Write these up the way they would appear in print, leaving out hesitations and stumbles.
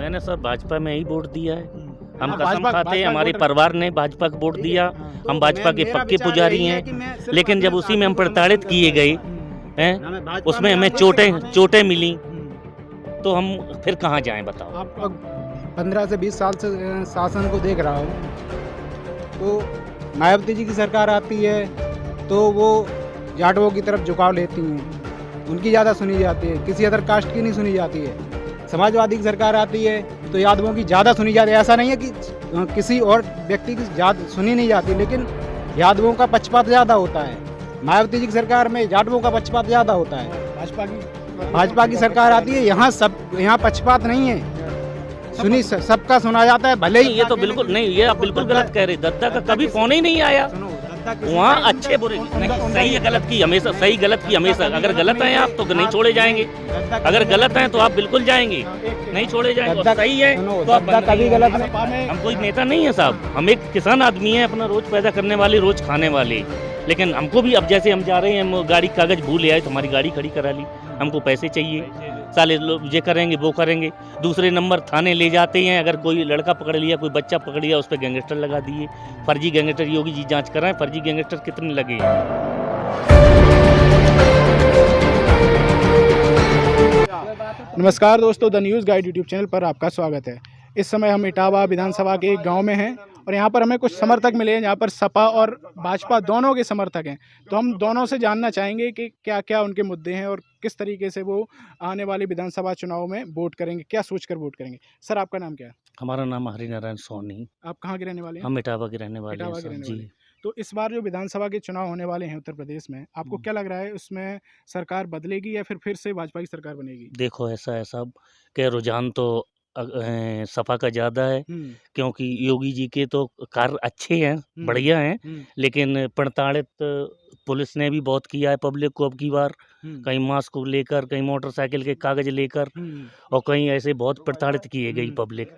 मैंने सर भाजपा में ही वोट दिया है। हम हाँ, कसम भाजपा- खाते हैं, भाजपा हमारे वोटर- परिवार ने भाजपा को वोट दिया। हम भाजपा के पक्के पुजारी हैं, लेकिन जब उसी में हम प्रताड़ित किए गए हैं, उसमें हमें चोटें मिली, तो हम फिर कहाँ जाएं बताओ। आप 15 से 20 साल से शासन को देख रहा हूँ, तो मायावती जी की सरकार आती है तो वो जाटवों की तरफ झुकाव लेती हैं, उनकी ज़्यादा सुनी जाती है, किसी अदर कास्ट की नहीं सुनी जाती है। समाजवादी की सरकार आती है तो यादवों की ज़्यादा सुनी जाती है। ऐसा नहीं है कि किसी और व्यक्ति की ज़्यादा सुनी नहीं जाती, लेकिन यादवों का पक्षपात ज़्यादा होता है। मायावती जी की सरकार में जाटवों का पक्षपात ज़्यादा होता है। भाजपा की सरकार आती है, यहाँ पक्षपात नहीं है, सबका सुना जाता है। भले ही ये तो बिल्कुल नहीं, ये आप बिल्कुल गलत कह रहे। दद्दा का कभी फोन ही नहीं आया वहाँ। अच्छे बुरे नहीं, सही है गलत की हमेशा, सही गलत की हमेशा। अगर गलत हैं आप तो नहीं छोड़े जाएंगे, अगर गलत हैं तो आप बिल्कुल जाएंगे, नहीं छोड़े जाएंगे। और सही है तो आप कभी गलत नहीं। हम कोई नेता नहीं है साहब, हम एक किसान आदमी हैं, अपना रोज पैदा करने वाले, रोज खाने वाले। लेकिन हमको भी अब जैसे हम जा रहे हैं, हम गाड़ी कागज भूल आए तो हमारी गाड़ी खड़ी करा ली, हमको पैसे चाहिए, साले लोग ये करेंगे वो करेंगे। दूसरे नंबर थाने ले जाते हैं, अगर कोई लड़का पकड़ लिया, कोई बच्चा पकड़ लिया, उस पर गैंगस्टर लगा दिए, फर्जी गैंगस्टर। योगी जी जांच कराएं, फर्जी गैंगस्टर कितने लगे हैं। नमस्कार दोस्तों, the news guide YouTube channel पर आपका स्वागत है। इस समय हम इटावा विधानसभा के एक गांव में हैं और यहाँ पर हमें कुछ समर्थक मिले हैं, यहाँ पर सपा और भाजपा दोनों के समर्थक हैं। तो हम दोनों से जानना चाहेंगे कि क्या क्या उनके मुद्दे हैं और किस तरीके से वो आने वाले विधानसभा चुनाव में वोट करेंगे, क्या सोचकर वोट करेंगे। सर, आपका नाम क्या है? हमारा नाम हरिनारायण सोनी। आप कहाँ के रहने वाले हैं? हम इटावा के रहने वाले हैं इटावा के साहब रहने जी। वाले। तो इस बार जो विधानसभा के चुनाव होने वाले हैं उत्तर प्रदेश में, आपको क्या लग रहा है, उसमें सरकार बदलेगी या फिर से भाजपा की सरकार बनेगी? देखो ऐसा है साहब कि रुझान तो सपा का ज़्यादा है, क्योंकि योगी जी के तो कार्य अच्छे हैं, बढ़िया हैं, लेकिन प्रताड़ित पुलिस ने भी बहुत किया है पब्लिक को अब की बार। कहीं मास्क को लेकर, कहीं मोटरसाइकिल के कागज लेकर, और कहीं ऐसे बहुत प्रताड़ित किए गई पब्लिक।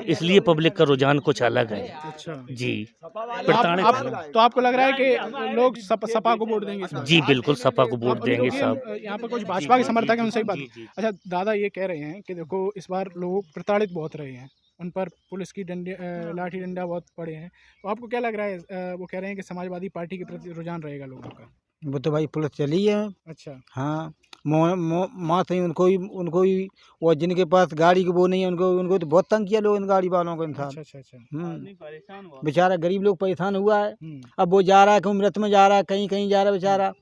इसलिए पब्लिक का रुझान कुछ अलग है। अच्छा जी, तो आपको लग रहा है कि लोग सपा को वोट देंगे इस बार? जी बिल्कुल सपा को वोट देंगे क्योंकि हम, साहब। यहाँ पर कुछ भाजपा के समर्थक हैं, उनसे ही बात। जी। अच्छा दादा, ये कह रहे हैं कि देखो इस बार लोग प्रताड़ित बहुत रहे हैं, उन पर पुलिस की लाठी डंडा बहुत पड़े हैं, तो आपको क्या लग रहा है? वो कह रहे हैं कि समाजवादी पार्टी के प्रति रुझान रहेगा लोगों का। वो तो भाई पुलिस चली है। अच्छा। हाँ, माँ सही उनको ही वो जिनके पास गाड़ी की वो नहीं है, उनको तो बहुत तंग किया लोग, इन गाड़ी वालों को इंसान। अच्छा। बेचारा गरीब लोग परेशान हुआ है। अब वो जा रहा है, कहीं मृत में जा रहा है, कहीं कहीं जा रहा है बेचारा।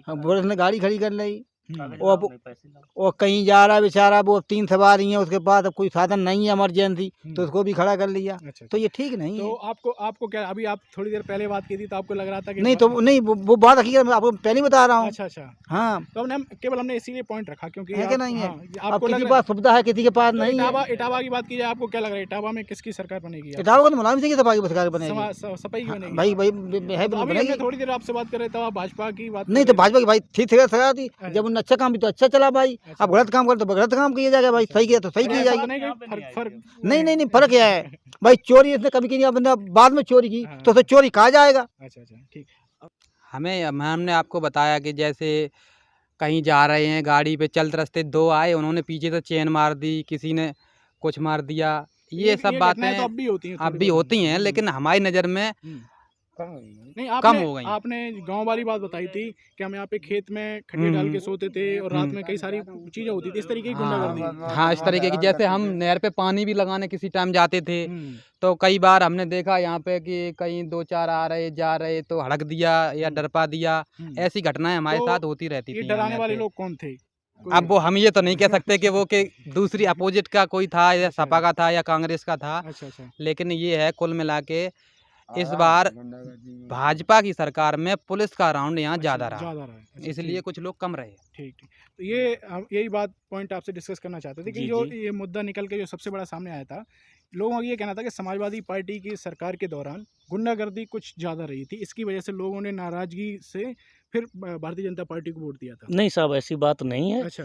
पुलिस ने गाड़ी खड़ी कर ली और कहीं जा रहा है बेचारा, वो 3 सवारी हैं उसके पास, अब कोई साधन नहीं है इमरजेंसी, तो उसको भी खड़ा कर लिया। अच्छा। तो ये ठीक नहीं तो है। आपको क्या, अभी आप थोड़ी देर पहले बात की थी तो आपको लग रहा था कि नहीं तो नहीं, वो बात हकीकत मैं आपको पहले ही बता रहा हूँ। अच्छा। हाँ, तो हमने इसीलिए पॉइंट रखा क्योंकि है कि नहीं है। आपको अब लग किसी के रहा पास सुविधा है, किसी के पास नहीं है। इटावा की बात की जाए, आपको क्या लग रहा है इटावा में किसकी सरकार बनेगी? इटावा को तो मुलायम सिंह की सपा की सरकार बनेगी। सपा की बनेगी। भाई है तो अभी बनेगी। हमने थोड़ी देर आपसे बात कर रहे थे, आप भाजपा की बात नहीं तो भाजपा की भाई ठीक सरकार थी, जब उन्होंने अच्छा काम किया तो अच्छा चला भाई। अब गलत काम करे तो गलत काम किया जाएगा भाई, सही किया तो सही किया जाएगी। फर्क नहीं फर्क क्या है भाई, चोरी इसने कभी की नहीं, बंदा बाद में चोरी की तो उसे चोरी कहा जाएगा। अच्छा ठीक। हमने आपको बताया कि जैसे कहीं जा रहे हैं गाड़ी पे, चलते रास्ते 2 आए, उन्होंने पीछे से चेन मार दी, किसी ने कुछ मार दिया। ये सब बातें तो अब भी होती हैं, लेकिन हमारी नज़र में नहीं, कम हो गई। आपने गांव वाली बात बताई थी कि हम यहाँ पे खेत में खटिया डाल के सोते थे और रात में कई सारी चीजें होती थी, इस तरीके की गुंडागर्दी। हाँ, इस तरीके की, जैसे हम नहर पे पानी भी लगाने किसी टाइम जाते थे तो कई बार हमने देखा यहाँ पे कि कहीं 2-4 आ रहे जा रहे तो हड़क दिया या डरपा दिया। ऐसी घटनाएं हमारे साथ होती रहती थी। डराने वाले लोग कौन थे? अब वो हम ये तो नहीं कह सकते कि वो के दूसरी अपोजिट का कोई था, या सपा का था या कांग्रेस का था। अच्छा। लेकिन ये है कुल मिला के इस बार भाजपा की सरकार में पुलिस का राउंड यहाँ ज़्यादा रहा, इसलिए कुछ लोग कम रहे। ठीक। तो ये हम यही बात पॉइंट आपसे डिस्कस करना चाहते थे कि जो ये मुद्दा निकल के जो सबसे बड़ा सामने आया था, लोगों का ये कहना था कि समाजवादी पार्टी की सरकार के दौरान गुंडागर्दी कुछ ज़्यादा रही थी, इसकी वजह से लोगों ने नाराज़गी से फिर भारतीय जनता पार्टी को वोट दिया था। नहीं साहब, ऐसी बात नहीं है अच्छा।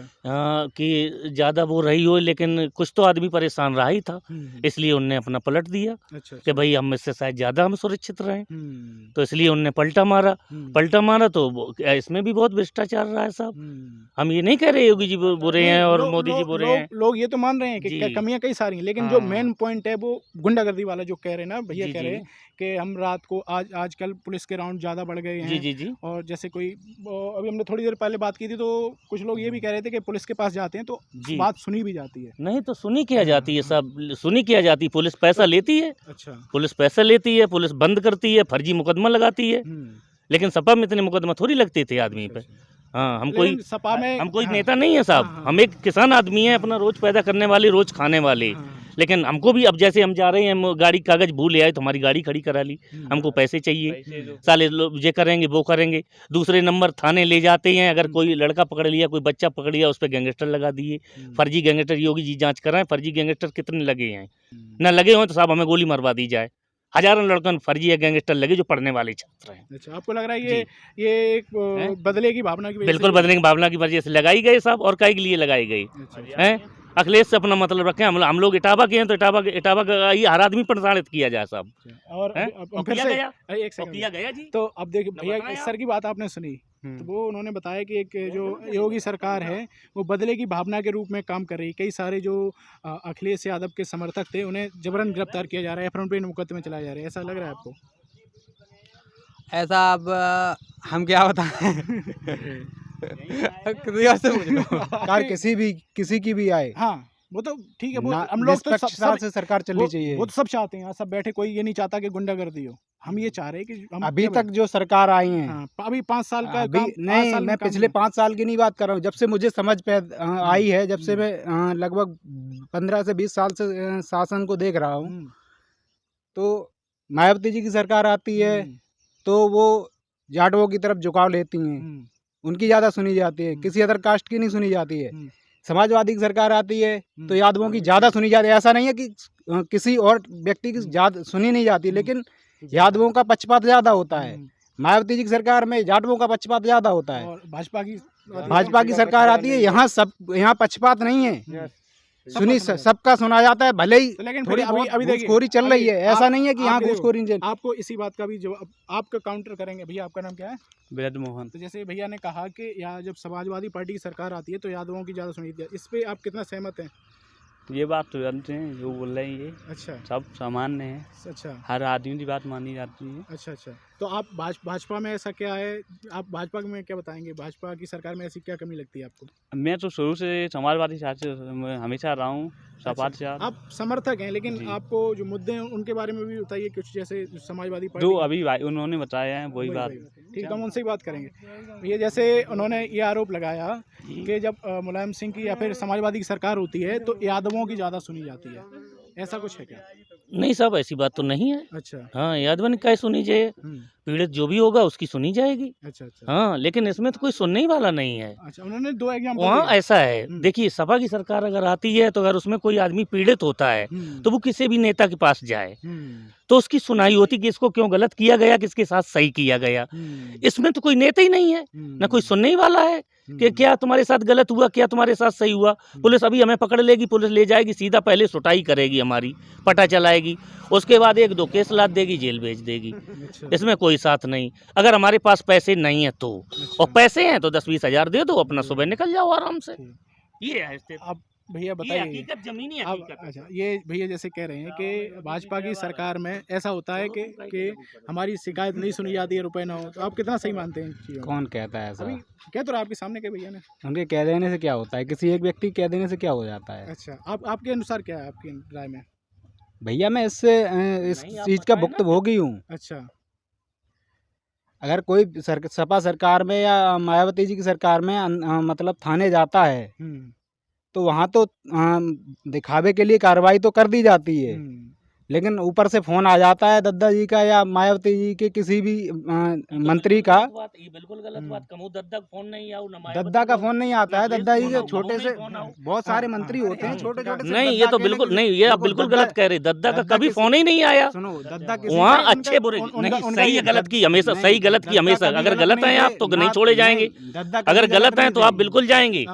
कि ज़्यादा वो रही हो, लेकिन कुछ तो आदमी परेशान रहा ही था, हम्म, इसलिए उनने अपना पलट दिया अच्छा कि भाई हम इससे शायद ज़्यादा हम सुरक्षित रहें, हम्म, तो इसलिए उनने पलटा मारा। हम्म, पलटा मारा तो इसमें भी बहुत भ्रष्टाचार रहा है साहब। हम्म। हम ये नहीं कह रहे योगी जी बुरे नहीं, हैं और मोदी जी बुरे हैं। लोग ये तो मान रहे हैं कि जी। कमियां कई सारी हैं, लेकिन जो हाँ। मेन पॉइंट है वो गुंडागर्दी वाला जो कह रहे हैं ना भैया, जी कह जी रहे हैं कि हम रात को आजकल पुलिस के राउंड ज़्यादा बढ़ गए जी हैं। जी जी और जैसे कोई अभी हमने थोड़ी देर पहले बात की थी, तो कुछ लोग ये भी कह रहे थे कि पुलिस के पास जाते हैं तो जी। बात सुनी भी जाती है। नहीं तो सुनी किया जाती है साहब, सुनी किया जाती है। पुलिस पैसा लेती है, अच्छा। पुलिस पैसा लेती है, पुलिस बंद करती है, फर्जी मुकदमा लगाती है। हम्म, लेकिन सपा में इतने मुकदमा थोड़ी लगते थे आदमी पे। अच्छा। हाँ, लेकिन सपा में हम कोई हाँ, नेता नहीं है साहब। हाँ, हाँ, हम एक किसान आदमी है, अपना रोज पैदा करने वाले, रोज खाने वाले। हाँ, लेकिन हमको भी अब जैसे हम जा रहे हैं, हम गाड़ी कागज भूल आए तो हमारी गाड़ी खड़ी करा ली। हमको पैसे चाहिए, साले लोग ये करेंगे वो करेंगे। दूसरे नंबर थाने ले जाते हैं, अगर कोई लड़का पकड़ लिया, कोई बच्चा पकड़ लिया, उस पर गैंगस्टर लगा दिए। फर्जी गैंगस्टर, योगी जी जांच कराएं, फर्जी गैंगस्टर कितने लगे हैं। न लगे हों तो साहब हमें गोली मरवा दी जाए। हजारों लड़कन फर्जी या गैंगस्टर लगे जो पढ़ने वाले छात्र हैं। अच्छा, आपको लग रहा है ये एक हैं? बदले की भावना की वजह बिल्कुल से? बदलने की भावना की वजह से लगाई गई साहब, और काहे के लिए लगाई गई अच्छा। हैं? अखिलेश से अपना मतलब रखें। हम लोग इटावा के हैं तो इटावा का ही हर आदमी प्रसारित किया जाए साहब। और हैं? अब और फिर किया से गया, एक और सेकंड, किया गया जी। तो अब देखिए भैया, बताएं सर की बात आपने सुनी, तो वो उन्होंने बताया कि एक जो योगी सरकार है वो बदले की भावना के रूप में काम कर रही है। कई सारे जो अखिलेश यादव के समर्थक थे उन्हें जबरन गिरफ्तार किया जा रहा है, फ्रंट पेज मुकदमे चलाए जा रहे हैं। ऐसा लग रहा है आपको? ऐसा अब हम क्या बताएं। किसी और से पूछ लो। सरकार किसी की भी आए, हाँ, वो तो ठीक है, वो ना हम लोग तो निष्पक्षता से सरकार चलनी चाहिए। वो तो सब चाहते हैं, सब बैठे, कोई ये नहीं चाहता कि गुंडागर्दी हो। हम ये चाह रहे हैं कि हम अभी क्या तक जो सरकार आई है, हाँ, अभी 5 साल का अभी काम, 5 नहीं, साल में मैं काम पिछले हुआ। 5 साल की नहीं बात कर रहा हूँ। जब से मुझे समझ पे आई है, जब से मैं लगभग 15 से 20 साल से शासन को देख रहा हूँ, हम्म, तो मायावती जी की सरकार आती है तो वो जाटवों की तरफ झुकाव लेती हैं, हम्म, उनकी ज़्यादा सुनी जाती है, किसी अदर कास्ट की नहीं सुनी जाती है। हम्म, समाजवादी की सरकार आती है तो यादवों की ज़्यादा सुनी जाती है। ऐसा नहीं है कि किसी और व्यक्ति की ज़्यादा सुनी नहीं जाती, लेकिन यादवों का पक्षपात ज़्यादा होता है। मायावती जी की सरकार में जाटवों का पक्षपात ज़्यादा होता है। और भाजपा की सरकार आती है, यहाँ पक्षपात नहीं है, सबका सुना जाता है। भले ही तो लेकिन थोड़ी फिर बहुत अभी देखिए, घूसखोरी चल रही है, ऐसा नहीं है कि यहाँ देखो, घूसखोरी नहीं। आपको इसी बात का भी जवाब आपका काउंटर करेंगे। भैया आपका नाम क्या है? ब्रज मोहन। तो जैसे भैया ने कहा कि यहाँ जब समाजवादी पार्टी की सरकार आती है तो यादवों की ज़्यादा सुनी जाती है, इस पे आप कितना सहमत हैं? ये बात तो जानते हैं, जो बोल रहे हैं ये अच्छा, सब सामान्य है, अच्छा, हर आदमी की बात मानी जाती है। अच्छा, अच्छा। तो आप भाजपा में ऐसा क्या है, आप भाजपा में क्या बताएंगे? भाजपा की सरकार में ऐसी क्या कमी लगती है आपको? मैं तो शुरू से समाजवादी साथ से हमेशा रहा हूँ, सपा से साथ। आप समर्थक हैं, लेकिन जी। आपको जो मुद्दे हैं उनके बारे में भी बताइए कुछ, जैसे समाजवादी जो पार्टी अभी उन्होंने बताया है वही बात। ठीक है, हम उनसे ही बात करेंगे। ये जैसे उन्होंने ये आरोप लगाया कि जब मुलायम सिंह की या फिर समाजवादी की सरकार होती है तो यादवों की ज़्यादा सुनी जाती है, ऐसा कुछ है क्या? नहीं साहब, ऐसी बात तो नहीं है। अच्छा। हाँ, यादवन क्या सुनी जाए, पीड़ित जो भी होगा उसकी सुनी जाएगी। अच्छा, अच्छा। हाँ, लेकिन इसमें तो कोई सुनने ही वाला नहीं है। अच्छा, उन्होंने 2 एग्जाम्पल वहाँ दिए। ऐसा है, देखिए सपा की सरकार अगर आती है तो अगर उसमें कोई आदमी पीड़ित होता है तो वो किसी भी नेता के पास जाए तो उसकी सुनाई होती कि इसको क्यों गलत किया गया, किसके साथ सही किया गया। इसमें तो कोई नेता ही नहीं है, ना कोई सुनने ही वाला है कि क्या तुम्हारे साथ गलत हुआ, क्या तुम्हारे साथ सही हुआ। पुलिस अभी हमें पकड़ लेगी, पुलिस ले जाएगी, सीधा पहले सुटाई करेगी, हमारी पता चलाएगी, उसके बाद 1-2 केस लाद देगी, जेल भेज देगी। इसमें कोई साथ नहीं। अगर हमारे पास पैसे नहीं है तो, और पैसे हैं तो 10-20 हज़ार दे दो, अपना सुबह निकल जाओ आराम से। ये है अब भैया ये बताइए, हकीकत, जमीनी अब हकीकत। अच्छा, ये भैया जैसे कह रहे हैं कि भाजपा की सरकार में ऐसा होता है कि हमारी शिकायत नहीं सुनी जाती है, रुपए ना हो, तो आप कितना सही मानते हैं इन चीज़ों को? कौन कहता है ऐसा? अभी कह तो रहा आपके सामने के भैया ने। उनके कह देने से क्या होता है? किसी एक व्यक्ति कह देने से क्या हो जाता है? अच्छा, आपके अनुसार क्या है, आपकी राय में? भैया मैं इससे इस नहीं, आप चीज़ का बताएं ना। भुक्तभोगी हूँ। अच्छा, अगर कोई सपा सरकार में या मायावती जी की सरकार में मतलब थाने जाता है तो वहाँ तो दिखावे के लिए कार्रवाई तो कर दी जाती है, लेकिन ऊपर से फोन आ जाता है दद्दा जी का या मायावती जी के किसी भी मंत्री का। ये बिल्कुल गलत बात। कमू दद्दा का फोन नहीं आओ ना दद्दा का फोन नहीं आता है, ना दद्दा जी फोन के आओ, छोटे कहूँ से नहीं फोन आओ। बहुत सारे मंत्री होते हैं, छोटे छोटे से। नहीं, ये दद्दा तो अकेले बिल्कुल किसी- नहीं, ये आप देखो, बिल्कुल दद्दा- गलत कह रहे। दद्दा का दद्दा कभी किसी- फोन ही नहीं आया। सुनो, दद्दा किसी वहाँ का- अच्छे बुरे उनका- नहीं, उनका सही ये है गलत की हमेशा, नहीं, सही गलत की दद्दा हमेशा। कभी अगर गलत नहीं हैं आप थे, तो नहीं ना- छोड़े जाएंगे। नहीं, दद्दा कभी अगर गलत नहीं हैं तो थे। आप बिल्कुल जाएंगे,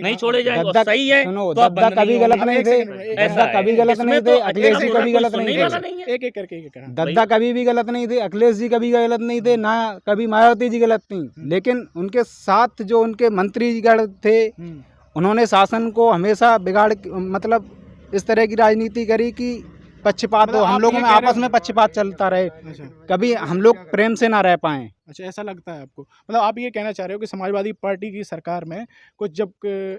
नहीं छोड़े जाएंगे। दद्दा और सही है सुनो, तो आप दद्दा बंद कभी नहीं गलत होंगे। नहीं एक थे, सेकंड, एक दद्दा ऐसा कभी है। गलत इसमें नहीं तो थे, अच्छा अखिलेश जी बुरा कभी कोई गलत सुनने नहीं वाला थे। नहीं है। एक एक करके करना। दद्दा कभी भी गलत नहीं थे, अखिलेश जी कभी गलत नहीं थे, ना कभी मायावती जी गलत थी। लेकिन उनके साथ जो उनके मंत्रीगण थे, उन्होंने शासन को हमेशा बिगाड़ मतलब इस तरह की राजनीति करी कि पक्षपात हो, मतलब हम आप लोगों ये में कह रहे आपस हो- में पक्षपात चलता रहे, अच्छा कभी हम लोग प्रेम से ना रह पाए। अच्छा, ऐसा लगता है आपको। मतलब आप ये कहना चाह रहे हो कि समाजवादी पार्टी की सरकार में कुछ जब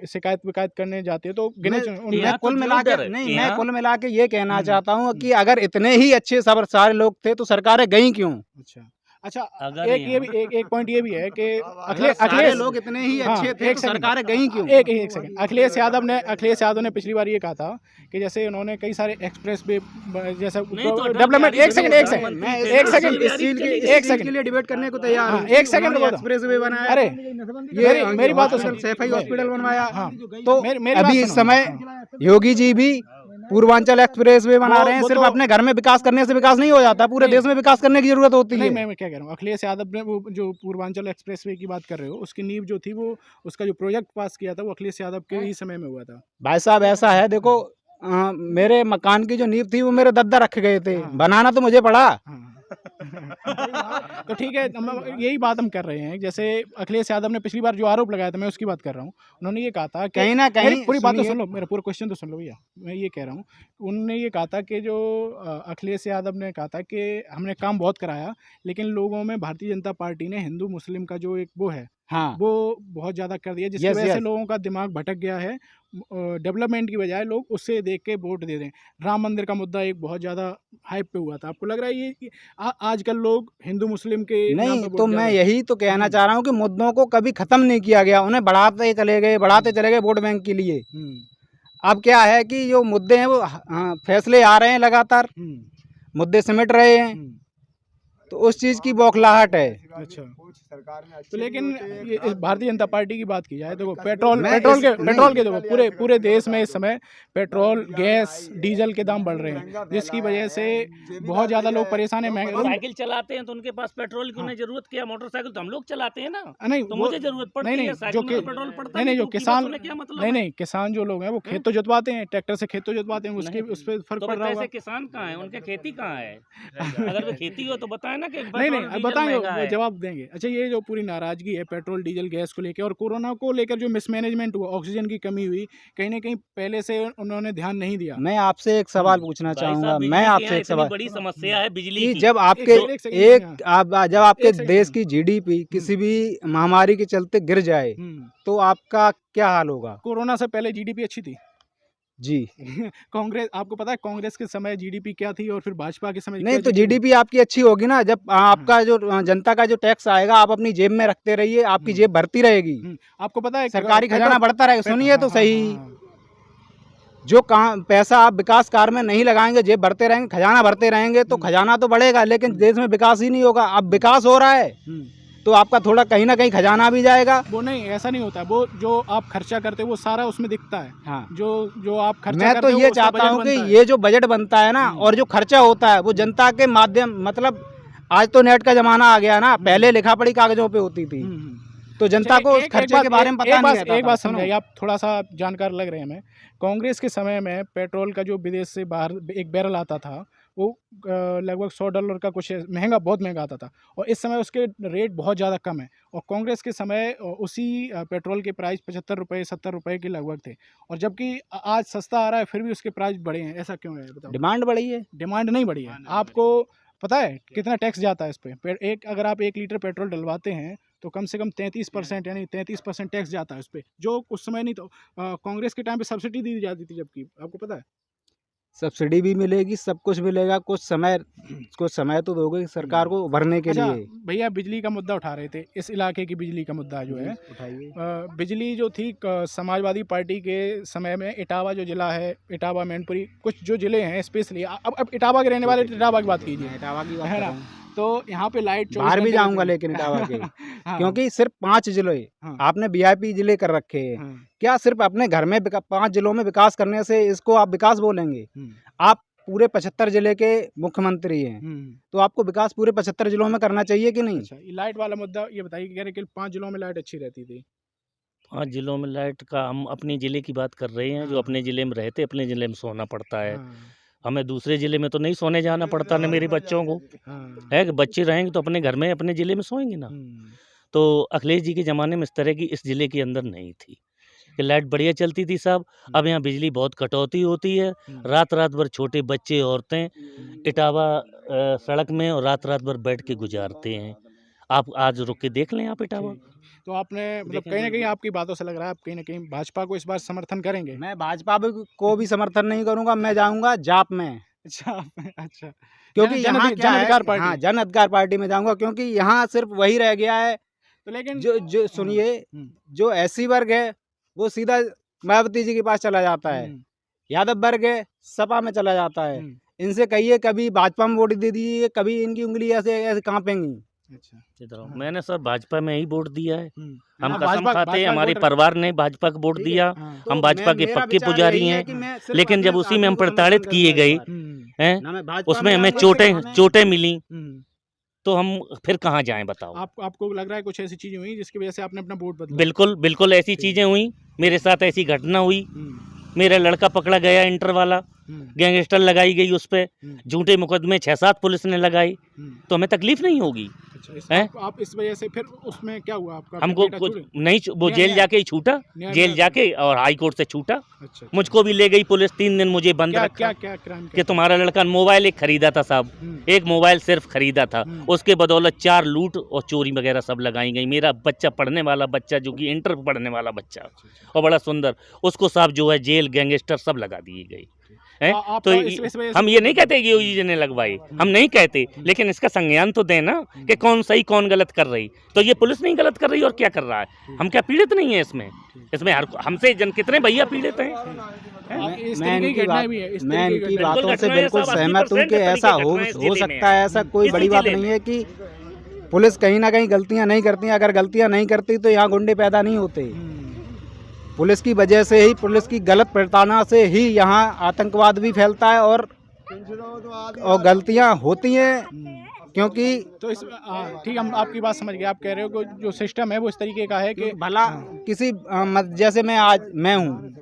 शिकायत विकायत करने जाते हैं तो गिने चुने मैं यहाँ तो कुल मिला जरूर के डर है। नहीं, मैं यहाँ- कुल मिला के ये कहना चाहता हूँ कि अगर इतने ही अच्छे सब सारे लोग थे तो सरकारें गई क्यों? अच्छा अच्छा, अगर एक ये भी एक पॉइंट ये भी है कि अगर सारे अखिलेश लोग इतने ही हाँ, अच्छे थे एक तो सेकंड। सरकारें गई क्यों? एक सेकंड, अखिलेश यादव ने पिछली बार ये कहा था कि जैसे उन्होंने कई सारे एक्सप्रेस वे जैसा नहीं तो डेवलपमेंट। एक सेकंड मैं एक सेकंड इस चीज के एक इस चीज सेकंड के लिए डिबेट करने को तैयार हाँ, हूँ। एक सेकंड उन्होंने रुको तो। एक्सप्रेस वे बनाया, अरे ये मेरी बात तो हॉस्पिटल सुनो। सैफई हॉस्पिटल बनवाया। हाँ, तो मेरी बात अभी इस सुनो। समय योगी जी भी पूर्वांचल एक्सप्रेस वे बना रहे हैं। वो सिर्फ तो- अपने घर में विकास करने से विकास नहीं हो जाता, पूरे देश में विकास करने की जरूरत होती नहीं, है। मैं क्या कह रहा हूँ, अखिलेश यादव ने वो जो पूर्वांचल एक्सप्रेसवे की बात कर रहे हो, उसकी नींव जो थी वो उसका जो प्रोजेक्ट पास किया था वो अखिलेश यादव के ही समय में हुआ था। भाई साहब ऐसा है, देखो मेरे मकान की जो नींव थी वो मेरे दद्दा रख गए थे, बनाना तो मुझे पड़ा। हाँ। तो ठीक है, यही बात हम कर रहे हैं। जैसे अखिलेश यादव ने पिछली बार जो आरोप लगाया था, मैं उसकी बात कर रहा हूँ। उन्होंने ये कहा था कि कहीं ना कहीं मेरी पूरी बात तो सुनिए। सुन लो, मेरा पूरा क्वेश्चन तो सुन लो भैया। मैं ये कह रहा हूँ, उन्होंने ये कहा था कि जो अखिलेश यादव ने कहा था कि हमने काम बहुत कराया, लेकिन लोगों में भारतीय जनता पार्टी ने हिंदू मुस्लिम का जो एक वो है हाँ, वो बहुत ज़्यादा कर दिया, जिसकी Yes, वजह से yes. लोगों का दिमाग भटक गया है। डेवलपमेंट की बजाय लोग उससे देख के वोट दे दें। राम मंदिर का मुद्दा एक बहुत ज़्यादा हाइप पे हुआ था। आपको लग रहा है ये आजकल लोग हिंदू मुस्लिम के नाम नहीं पे वोट तो मैं ज़्यादा- यही तो कहना चाह रहा हूँ कि मुद्दों को कभी खत्म नहीं किया गया, उन्हें बढ़ाते चले गए वोट बैंक के लिए। अब क्या है कि जो मुद्दे हैं वो फैसले आ रहे हैं लगातार, मुद्दे सिमट रहे हैं, तो उस चीज़ की बौखलाहट है। अच्छा, तो लेकिन ये इस भारतीय जनता पार्टी की बात की जाए तो पेट्रोल मैं पेट्रोल के इस- नहीं। पेट्रोल के देखो पूरे देश में इस समय पेट्रोल, गैस, डीजल के दाम बढ़ रहे हैं, जिसकी वजह से बहुत ज़्यादा लोग परेशान हैं। महंगे साइकिल चलाते हैं तो उनके पास पेट्रोल की उन्हें जरूरत क्या? मोटरसाइकिल तो हम लोग चलाते हैं ना, नहीं तो वो- मुझे जरूरत पड़ती नहीं, है। साइकिल में तो पेट्रोल पड़ता नहीं जो तो कीमत किसान उन्हें क्या मतलब नहीं है? नहीं किसान जो लोग हैं वो खेत तो जोतवाते हैं, ट्रैक्टर से खेत तो जोतवाते हैं, उसके नहीं। उस पर फर्क तो पड़ रहा पैसे होगा। किसान कहाँ है? उनके खेती कहाँ है? अगर वो खेती हो तो बताए ना कि नहीं पेट्रोल, अब डीजल बताएंगे, महंगा वो है। जवाब देंगे। अच्छा, ये जो पूरी नाराजगी है पेट्रोल डीजल गैस को लेकर और कोरोना को लेकर जो मिसमैनेजमेंट हुआ, ऑक्सीजन की कमी हुई, कहीं ना कहीं पहले से उन्होंने ध्यान नहीं दिया। मैं आपसे एक सवाल पूछना भाई चाहूँगा, साहब, बिजली मैं की आपसे यहाँ एक इतनी सवाल बड़ी समस्या है बिजली कि की। जब आपके एक सेकंड जब आपके एक सेकंड देश सुनो। की जीडीपी किसी भी महामारी के चलते गिर जाए तो आपका क्या हाल होगा? कोरोना से पहले जीडीपी अच्छी थी। जी कांग्रेस, आपको पता है कांग्रेस के समय जीडीपी क्या थी और फिर भाजपा के समय नहीं क्या तो जीडीपी आपकी अच्छी होगी ना, जब आपका जो जनता का जो टैक्स आएगा आप अपनी जेब में रखते रहिए, आपकी जेब भरती रहेगी, आपको पता है सरकारी खजाना बढ़ता रहेगा। सुनिए तो सही, हाँ। जो काम पैसा आप विकास कार्य में नहीं लगाएंगे, जेब भरते रहेंगे, खजाना भरते रहेंगे तो खजाना तो बढ़ेगा, लेकिन देश में विकास ही नहीं होगा। अब विकास हो रहा है तो आपका थोड़ा कहीं ना कहीं खजाना भी जाएगा। वो नहीं, ऐसा नहीं होता। वो जो आप खर्चा करते हो वो सारा उसमें दिखता है। हाँ, जो आप खर्चा मैं करते तो हो ये उसका चाहता बजट हूँ कि बनता है। ये जो बजट बनता है ना और जो खर्चा होता है वो जनता के माध्यम, मतलब आज तो नेट का जमाना आ गया ना, पहले लिखा पढ़ी कागजों पे होती थी, तो जनता को उस खर्चे के बारे में पता नहीं रहता एक था। बात सुनो। समझाइए, आप थोड़ा सा जानकार लग रहे हैं हमें। कांग्रेस के समय में पेट्रोल का जो विदेश से बाहर एक बैरल आता था वो लगभग $100 का कुछ महंगा, बहुत महंगा आता था, और इस समय उसके रेट बहुत ज़्यादा कम है। और कांग्रेस के समय उसी पेट्रोल के प्राइस 75 रुपये 70 रुपये के लगभग थे, और जबकि आज सस्ता आ रहा है फिर भी उसके प्राइस बढ़े हैं। ऐसा क्यों है बताओ? डिमांड बढ़ी है। डिमांड नहीं बढ़ी है। आपको पता है कितना टैक्स जाता है इस पे? अगर आप 1 लीटर पेट्रोल डलवाते हैं तो कम से कम 33% यानी 33% टैक्स जाता है उस पे, जो उस समय नहीं। तो कांग्रेस के टाइम पे सब्सिडी दी जाती थी, जबकि आपको पता है सब्सिडी भी मिलेगी, सब कुछ मिलेगा। कुछ समय तो दोगे सरकार को उभरने के अच्छा लिए। भैया, बिजली का मुद्दा उठा रहे थे, इस इलाके की बिजली का मुद्दा जो है, उठाइए। बिजली जो थी समाजवादी पार्टी के समय में इटावा जो जिला है, इटावा, मैनपुरी, कुछ जो जिले हैं स्पेशली, अब इटावा के रहने वाले इटावा की बात कीजिए, इटावा की बात है कर ना, रहा हूँ। तो यहाँ पे लाइट 24 बाहर भी घंटे जाऊंगा रहती है। लेकिन इटावा के हाँ, क्योंकि सिर्फ 5 जिले हाँ। आपने वीआईपी जिले कर रखे हैं। हाँ, क्या सिर्फ अपने घर में 5 जिलों में विकास करने से इसको आप विकास बोलेंगे? हम्म, आप पूरे 75 जिले के मुख्यमंत्री हैं, तो आपको विकास पूरे 75 जिलों में करना चाहिए कि नहीं? अच्छा, ये लाइट वाला मुद्दा ये बताइए कि कह रहे कि 5 जिलों में लाइट अच्छी रहती थी। 5 जिलों में लाइट का हम अपने ज़िले की बात कर रहे हैं, जो अपने ज़िले में रहते अपने ज़िले में सोना पड़ता है। हाँ, हमें दूसरे ज़िले में तो नहीं सोने जाना पड़ता ना मेरे बच्चों को, हाँ, है कि बच्चे रहेंगे तो अपने घर में अपने ज़िले में सोएंगे ना। हम्म, तो अखिलेश जी के ज़माने में इस तरह की इस ज़िले के अंदर नहीं थी कि लाइट बढ़िया चलती थी साहब। अब यहाँ बिजली बहुत कटौती होती है, रात रात भर छोटे बच्चे औरतें इटावा सड़क में और रात रात भर बैठ के गुजारते हैं। आप आज रुक के देख लें आप इटावा। ठीक। तो आपने मतलब देखें कहीं ना कहीं बिल्कुल। आपकी बातों से लग रहा है आप कहीं ना कहीं भाजपा को इस बार समर्थन करेंगे। मैं भाजपा को भी समर्थन नहीं करूंगा, मैं जाऊंगा जाप में। अच्छा, अच्छा, क्योंकि जन यहाँ क्या जन है, अधिकार पार्टी। हाँ, जन अधिकार पार्टी में जाऊंगा क्योंकि यहाँ सिर्फ वही रह गया है। तो लेकिन जो सुनिए, जो एससी वर्ग है वो सीधा मायावती जी के पास चला जाता है, यादव वर्ग है सपा में चला जाता है। इनसे कहिए कभी भाजपा में वोट दे दीजिए, कभी इनकी उंगली ऐसे ऐसे कांपेंगी। अच्छा, इधर आओ। हाँ। मैंने सर भाजपा में ही वोट दिया है। हम हाँ, कसम भाजपा- खाते हैं, भाजपा हमारे वोटर- परिवार ने भाजपा को वोट ठीक है। दिया। हाँ, तो हम भाजपा के मेरा पक्के विचार पुजारी यही है हैं, कि मैं सिर्फ लेकिन अपने जब उसी में हम साथियों को प्रताड़ित समर्थन किए करूंगा गए इस बार। हैं, ना मैं भाजपा उसमें में हमें जाऊंगा, चोटें चोटें मिली, हम्म। तो हम फिर कहाँ जाएं बताओ। आपको लग रहा है कुछ ऐसी चीजें हुई जिसकी वजह से आपने अपना वोट बदला? बिल्कुल बिल्कुल ऐसी चीज़ें हुई, मेरे साथ ऐसी घटना हुई। मेरा लड़का पकड़ा गया इंटर वाला, गैंगस्टर लगाई गई उस पर, झूठे मुकदमे 6-7 पुलिस ने लगाई, तो हमें तकलीफ नहीं होगी। अच्छा, हैं? आप इस वजह से फिर उसमें क्या हुआ आपका? हमको बेटा कुछ छूटे? नहीं, वो जेल जाके ही छूटा, न्याय जेल मिला? जाके और हाई कोर्ट से छूटा। अच्छा, मुझको भी ले गई पुलिस, 3 दिन मुझे बंद क्या रखा क्या क्या क्राइम कि तुम्हारा लड़का मोबाइल एक खरीदा था साहब, एक मोबाइल सिर्फ खरीदा था, उसके बदौलत 4 लूट और चोरी वगैरह सब लगाई गई। मेरा बच्चा पढ़ने वाला बच्चा, जो कि इंटर पढ़ने वाला बच्चा और बड़ा सुंदर, उसको साहब जो है जेल गैंगस्टर सब लगा दिए गए हैं। आप तो इस वजह से- हम ये नहीं कहते कि योगी जी ने लगवाई, हम नहीं कहते, लेकिन इसका संज्ञान तो दें ना कि कौन सही कौन गलत कर रही। तो ये पुलिस नहीं गलत कर रही और क्या कर रहा है? हम क्या पीड़ित नहीं है इसमें? इसमें हमसे कितने भैया पीड़ित हैं? इस मैं तरीके की इनकी घटनाएं भी है, इस मैं तरीके की इनकी घटनाएं। बातों से घटनाएं बिल्कुल साहब, सहमत हूँ 80% कि ऐसा तरीके हो घटनाएं इस जिले में सकता है। ऐसा कोई इसी बड़ी बात जिले में। नहीं है कि पुलिस कहीं ना कहीं गलतियाँ नहीं करती हैं। अगर गलतियाँ नहीं करती तो यहाँ गुंडे पैदा नहीं होते। पुलिस की वजह से ही, पुलिस की गलत प्रताड़ना से ही यहाँ आतंकवाद भी फैलता है और गलतियाँ होती हैं क्योंकि तो इस ठीक, हम आपकी बात समझ गए। आप कह रहे हो कि जो सिस्टम है वो इस तरीके का है कि भला किसी जैसे मैं हूँ,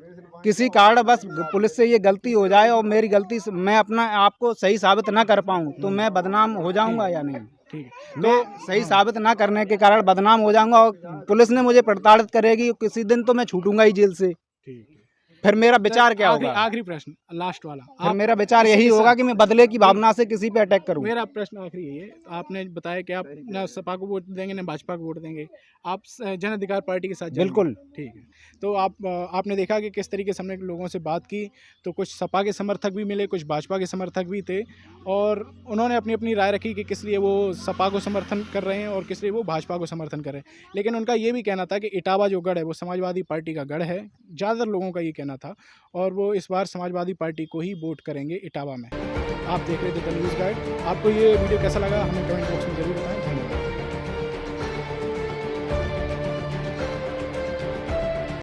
किसी कारण बस पुलिस से ये गलती हो जाए और मेरी गलती से मैं अपना आप को सही साबित ना कर पाऊँ तो मैं बदनाम हो जाऊँगा या नहीं? ठीक है, मैं सही साबित ना करने के कारण बदनाम हो जाऊंगा और पुलिस ने मुझे प्रताड़ित करेगी। किसी दिन तो मैं छूटूंगा ही जेल से। ठीक है। फिर मेरा विचार क्या आखिरी होगा? आखिरी प्रश्न, लास्ट वाला। फिर मेरा विचार यही होगा कि मैं बदले की भावना से किसी पे अटैक करूं। मेरा प्रश्न आखिरी यही है, आपने बताया कि आप ना सपा को वोट देंगे ना भाजपा को वोट देंगे, आप जन अधिकार पार्टी के साथ जाएंगे। बिल्कुल। ठीक है। तो आपने देखा कि किस तरीके से हमने लोगों से बात की, तो कुछ सपा के समर्थक भी मिले, कुछ भाजपा के समर्थक भी थे, और उन्होंने अपनी अपनी राय रखी कि किस लिए वो सपा को समर्थन कर रहे हैं और किस लिए वो भाजपा को समर्थन कर रहे हैं। लेकिन उनका ये भी कहना था कि इटावा जो गढ़ है वो समाजवादी पार्टी का गढ़ है, ज़्यादातर लोगों का ये कहना था, और वो इस बार समाजवादी पार्टी को ही वोट करेंगे इटावा में। आप देख रहे थे द न्यूज़ गाइड। आपको ये वीडियो कैसा लगा हमें कमेंट बॉक्स में जरूर बताएं। धन्यवाद।